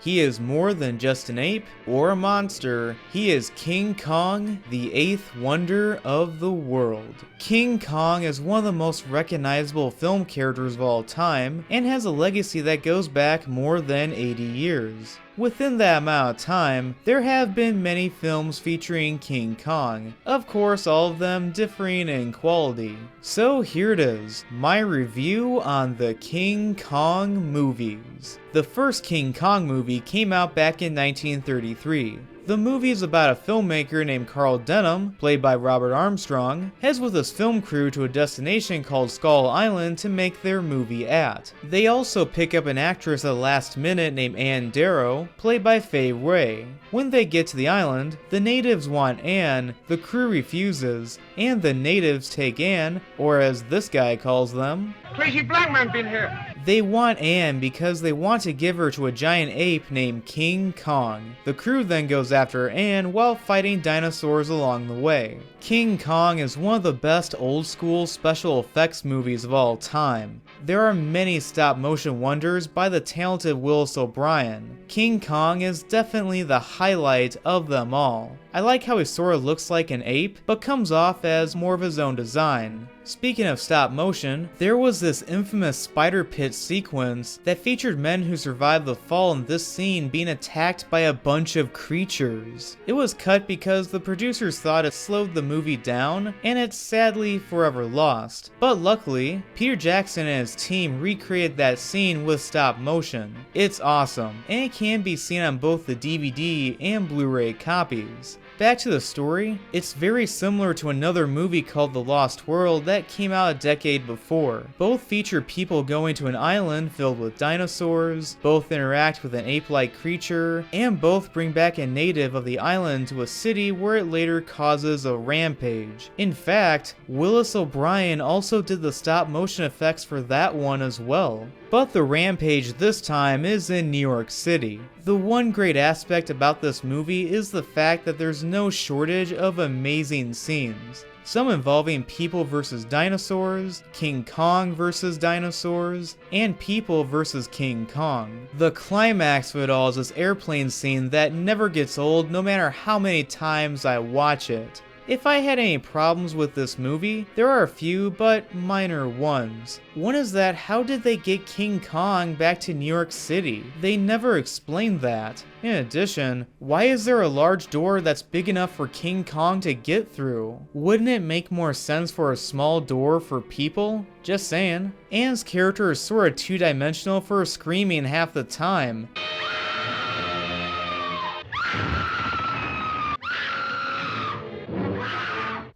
He is more than just an ape or a monster. He is King Kong, the 8th wonder of the world. King Kong is one of the most recognizable film characters of all time and has a legacy that goes back more than 80 years. Within that amount of time, there have been many films featuring King Kong, of course all of them differing in quality. So here it is, my review on the King Kong movies. The first King Kong movie came out back in 1933. The movie is about a filmmaker named Carl Denham, played by Robert Armstrong, heads with his film crew to a destination called Skull Island to make their movie at. They also pick up an actress at the last minute named Ann Darrow, played by Fay Wray. When they get to the island, the natives want Ann, the crew refuses, and the natives take Ann, or as this guy calls them, crazy black man been here. They want Ann because they want to give her to a giant ape named King Kong. The crew then goes after Ann while fighting dinosaurs along the way. King Kong is one of the best old school special effects movies of all time. There are many stop motion wonders by the talented Willis O'Brien. King Kong is definitely the highlight of them all. I like how he sort of looks like an ape, but comes off as more of his own design. Speaking of stop motion, there was this infamous spider pit sequence that featured men who survived the fall in this scene being attacked by a bunch of creatures. It was cut because the producers thought it slowed the movie down, and it's sadly forever lost. But luckily, Peter Jackson and his team recreated that scene with stop motion. It's awesome, and it can be seen on both the DVD and Blu-ray copies. Back to the story, it's very similar to another movie called The Lost World that came out a decade before. Both feature people going to an island filled with dinosaurs, both interact with an ape-like creature, and both bring back a native of the island to a city where it later causes a rampage. In fact, Willis O'Brien also did the stop motion effects for that one as well. But the rampage this time is in New York City. The one great aspect about this movie is the fact that there's no shortage of amazing scenes. Some involving people versus dinosaurs, King Kong versus dinosaurs, and people versus King Kong. The climax of it all is this airplane scene that never gets old no matter how many times I watch it. If I had any problems with this movie, there are a few, but minor ones. One is that how did they get King Kong back to New York City? They never explained that. In addition, why is there a large door that's big enough for King Kong to get through? Wouldn't it make more sense for a small door for people? Just saying. Ann's character is sort of two-dimensional for her screaming half the time.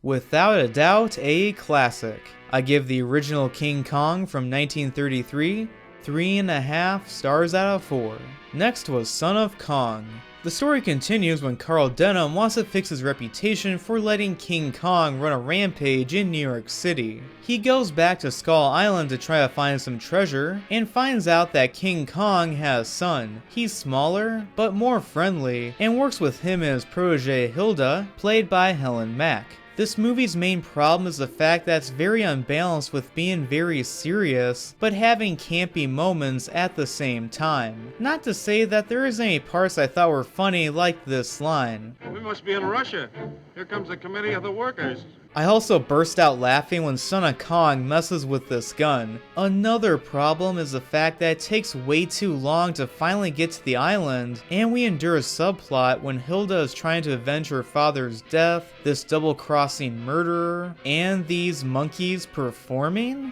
Without a doubt, a classic. I give the original King Kong from 1933 3.5 stars out of 4. Next was Son of Kong. The story continues when Carl Denham wants to fix his reputation for letting King Kong run a rampage in New York City. He goes back to Skull Island to try to find some treasure, and finds out that King Kong has a son. He's smaller, but more friendly, and works with him and his protege Hilda, played by Helen Mack. This movie's main problem is the fact that it's very unbalanced with being very serious, but having campy moments at the same time. Not to say that there isn't any parts I thought were funny like this line. We must be in Russia. Here comes the committee of the workers. I also burst out laughing when Son of Kong messes with this gun. Another problem is the fact that it takes way too long to finally get to the island, and we endure a subplot when Hilda is trying to avenge her father's death, this double-crossing murderer, and these monkeys performing?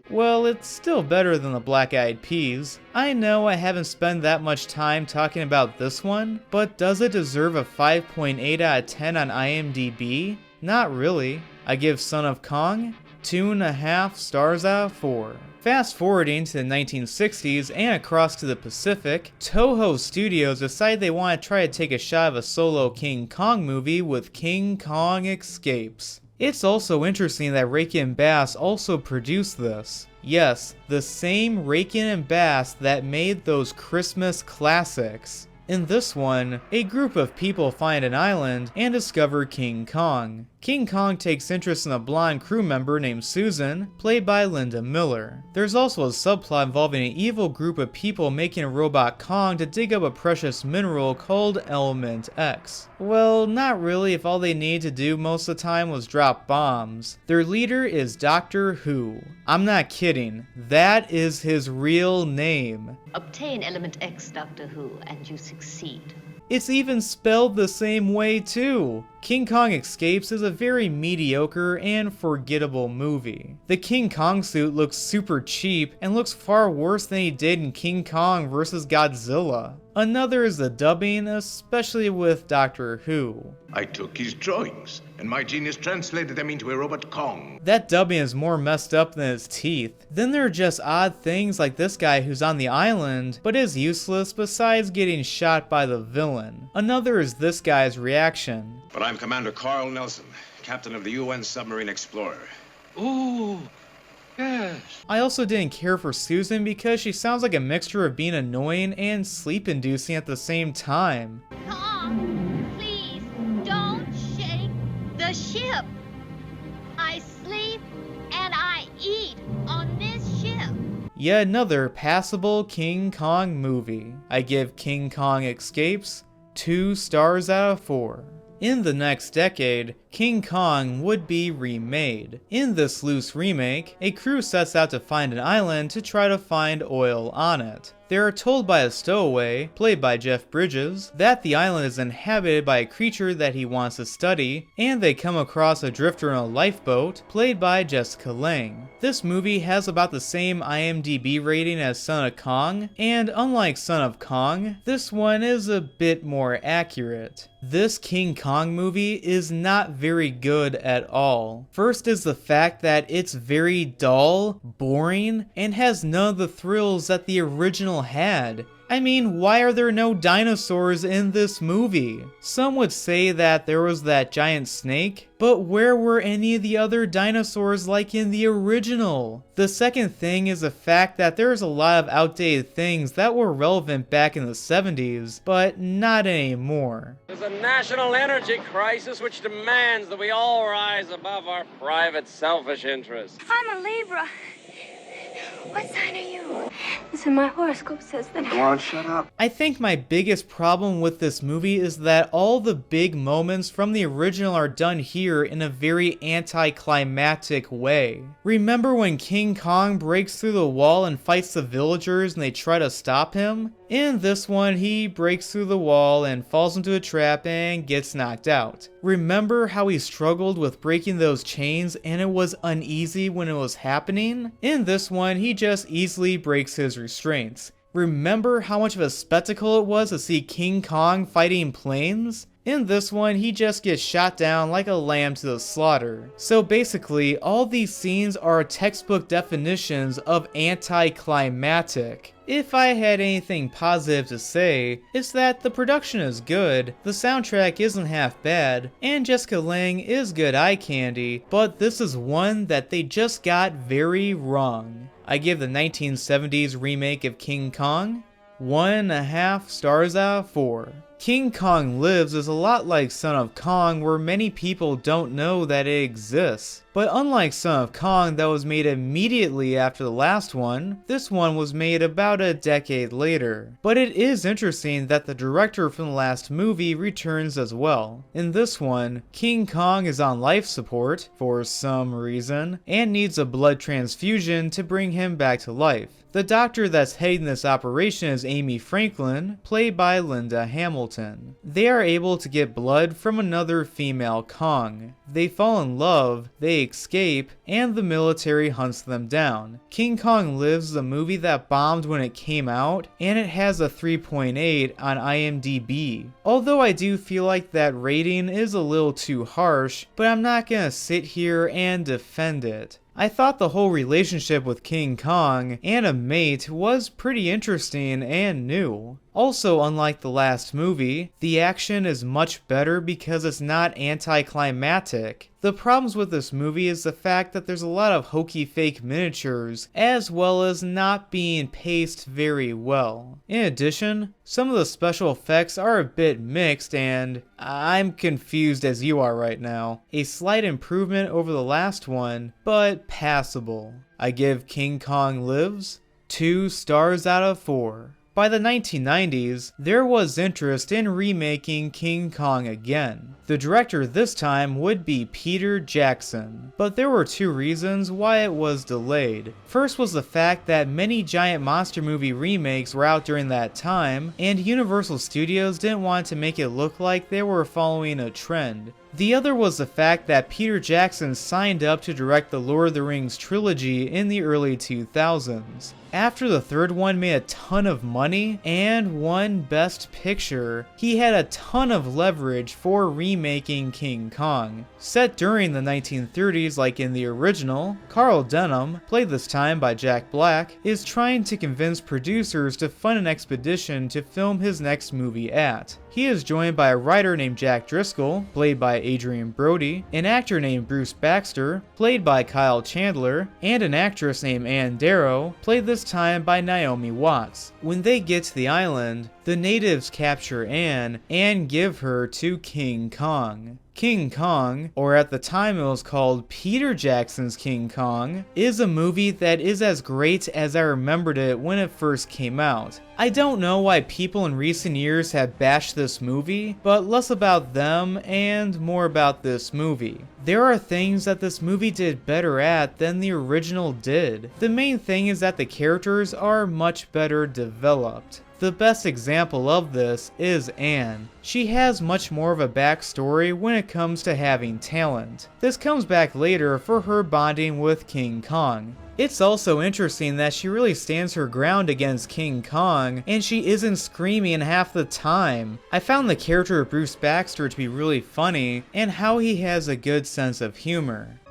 Well, it's still better than the Black Eyed Peas. I know I haven't spent that much time talking about this one, but does it deserve a 5.8 out of 10 on IMDb? Not really. I give Son of Kong 2.5 stars out of 4. Fast forwarding to the 1960s and across to the Pacific, Toho Studios decided they want to try to take a shot of a solo King Kong movie with King Kong Escapes. It's also interesting that Rankin and Bass also produced this. Yes, the same Rankin and Bass that made those Christmas classics. In this one, a group of people find an island and discover King Kong. King Kong takes interest in a blonde crew member named Susan, played by Linda Miller. There's also a subplot involving an evil group of people making a robot Kong to dig up a precious mineral called Element X. Well, not really if all they need to do most of the time was drop bombs. Their leader is Doctor Who. I'm not kidding, that is his real name. Obtain Element X, Doctor Who, and you succeed. It's even spelled the same way too. King Kong Escapes is a very mediocre and forgettable movie. The King Kong suit looks super cheap and looks far worse than he did in King Kong vs. Godzilla. Another is the dubbing, especially with Doctor Who. I took his drawings, and my genius translated them into a robot Kong. That dubbing is more messed up than his teeth. Then there are just odd things like this guy who's on the island, but is useless besides getting shot by the villain. Another is this guy's reaction. But I'm Commander Carl Nelson, captain of the UN Submarine Explorer. Ooh, yes. I also didn't care for Susan because she sounds like a mixture of being annoying and sleep-inducing at the same time. Tom, please, don't shake the ship. I sleep and I eat on this ship. Yet another passable King Kong movie. I give King Kong Escapes 2 stars out of 4. In the next decade, King Kong would be remade. In this Sleuth remake, a crew sets out to find an island to try to find oil on it. They are told by a stowaway, played by Jeff Bridges, that the island is inhabited by a creature that he wants to study, and they come across a drifter in a lifeboat, played by Jessica Lange. This movie has about the same IMDb rating as Son of Kong, and unlike Son of Kong, this one is a bit more accurate. This King Kong movie is not very good at all. First is the fact that it's very dull, boring, and has none of the thrills that the original had. I mean, why are there no dinosaurs in this movie? Some would say that there was that giant snake, but where were any of the other dinosaurs like in the original? The second thing is the fact that there's a lot of outdated things that were relevant back in the 70s, but not anymore. There's a national energy crisis which demands that we all rise above our private selfish interests. I'm a Libra. What sign are you? Listen, my horoscope says that. Come on, shut up. I think my biggest problem with this movie is that all the big moments from the original are done here in a very anticlimactic way. Remember when King Kong breaks through the wall and fights the villagers and they try to stop him? In this one, he breaks through the wall and falls into a trap and gets knocked out. Remember how he struggled with breaking those chains and it was uneasy when it was happening? In this one, he just easily breaks his restraints. Remember how much of a spectacle it was to see King Kong fighting planes? In this one, he just gets shot down like a lamb to the slaughter. So basically, all these scenes are textbook definitions of anticlimactic. If I had anything positive to say, it's that the production is good, the soundtrack isn't half bad, and Jessica Lange is good eye candy, but this is one that they just got very wrong. I give the 1970s remake of King Kong 1.5 stars out of 4. King Kong Lives is a lot like Son of Kong, where many people don't know that it exists. But unlike Son of Kong that was made immediately after the last one, this one was made about a decade later. But it is interesting that the director from the last movie returns as well. In this one, King Kong is on life support, for some reason, and needs a blood transfusion to bring him back to life. The doctor that's heading this operation is Amy Franklin, played by Linda Hamilton. They are able to get blood from another female Kong. They fall in love, they escape, and the military hunts them down. King Kong Lives is a movie that bombed when it came out, and it has a 3.8 on IMDb. Although I do feel like that rating is a little too harsh, but I'm not gonna sit here and defend it. I thought the whole relationship with King Kong and a mate was pretty interesting and new. Also, unlike the last movie, the action is much better because it's not anticlimactic. The problems with this movie is the fact that there's a lot of hokey fake miniatures, as well as not being paced very well. In addition, some of the special effects are a bit mixed and I'm confused as you are right now. A slight improvement over the last one, but passable. I give King Kong Lives 2 stars out of 4. By the 1990s, there was interest in remaking King Kong again. The director this time would be Peter Jackson, but there were 2 reasons why it was delayed. First was the fact that many giant monster movie remakes were out during that time, and Universal Studios didn't want to make it look like they were following a trend. The other was the fact that Peter Jackson signed up to direct the Lord of the Rings trilogy in the early 2000s. After the third one made a ton of money and won Best Picture, he had a ton of leverage for remaking King Kong. Set during the 1930s like in the original, Carl Denham, played this time by Jack Black, is trying to convince producers to fund an expedition to film his next movie at. He is joined by a writer named Jack Driscoll, played by Adrian Brody, an actor named Bruce Baxter, played by Kyle Chandler, and an actress named Ann Darrow, played this time by Naomi Watts. When they get to the island, the natives capture Anne and give her to King Kong. King Kong, or at the time it was called Peter Jackson's King Kong, is a movie that is as great as I remembered it when it first came out. I don't know why people in recent years have bashed this movie, but less about them and more about this movie. There are things that this movie did better at than the original did. The main thing is that the characters are much better developed. The best example of this is Anne. She has much more of a backstory when it comes to having talent. This comes back later for her bonding with King Kong. It's also interesting that she really stands her ground against King Kong, and she isn't screaming half the time. I found the character of Bruce Baxter to be really funny, and how he has a good sense of humor.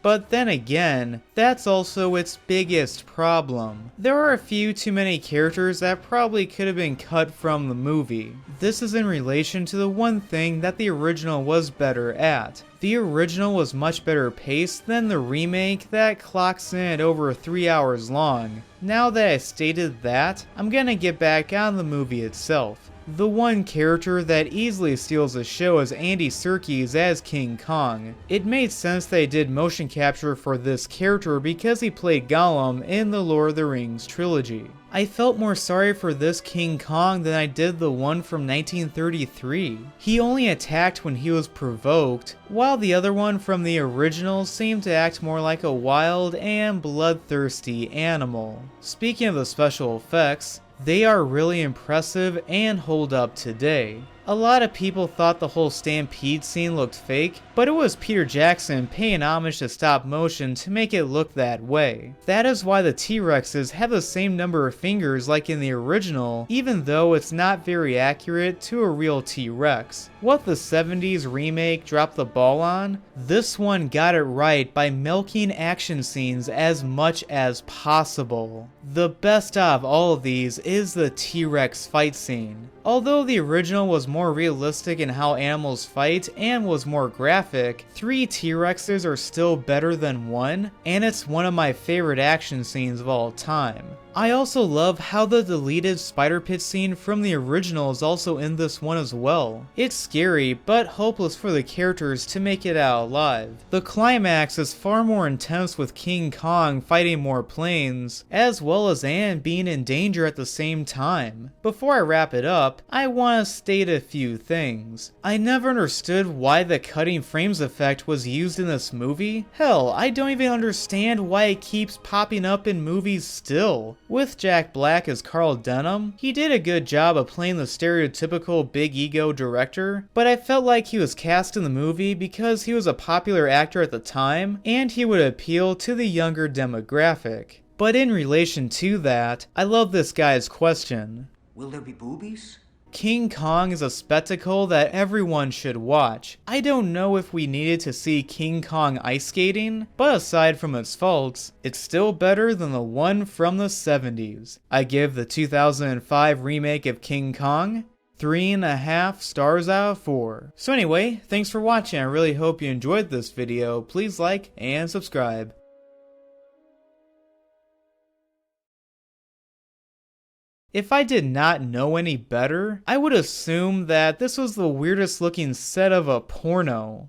But then again, that's also its biggest problem. There are a few too many characters that probably could have been cut from the movie. This is in relation to the one thing that the original was better at. The original was much better paced than the remake that clocks in at over 3 hours long. Now that I stated that, I'm gonna get back on the movie itself. The one character that easily steals the show is Andy Serkis as King Kong. It made sense that he did motion capture for this character because he played Gollum in the Lord of the Rings trilogy. I felt more sorry for this King Kong than I did the one from 1933. He only attacked when he was provoked, while the other one from the original seemed to act more like a wild and bloodthirsty animal. Speaking of the special effects, they are really impressive and hold up today. A lot of people thought the whole stampede scene looked fake, but it was Peter Jackson paying homage to stop motion to make it look that way. That is why the T-Rexes have the same number of fingers like in the original, even though it's not very accurate to a real T-Rex. What the 70s remake dropped the ball on, this one got it right by milking action scenes as much as possible. The best of all of these is the T-Rex fight scene. Although the original was more realistic in how animals fight and was more graphic, 3 T-Rexes are still better than 1, and it's one of my favorite action scenes of all time. I also love how the deleted spider pit scene from the original is also in this one as well. It's scary, but hopeless for the characters to make it out alive. The climax is far more intense with King Kong fighting more planes, as well as Anne being in danger at the same time. Before I wrap it up, I want to state a few things. I never understood why the cutting frames effect was used in this movie. Hell, I don't even understand why it keeps popping up in movies still. With Jack Black as Carl Denham, he did a good job of playing the stereotypical big ego director, but I felt like he was cast in the movie because he was a popular actor at the time and he would appeal to the younger demographic. But in relation to that, I love this guy's question. Will there be boobies? King Kong is a spectacle that everyone should watch. I don't know if we needed to see King Kong ice skating, but aside from its faults, it's still better than the one from the 70s. I give the 2005 remake of King Kong 3.5 stars out of 4. So anyway, thanks for watching. I really hope you enjoyed this video. Please like and subscribe. If I did not know any better, I would assume that this was the weirdest looking set of a porno.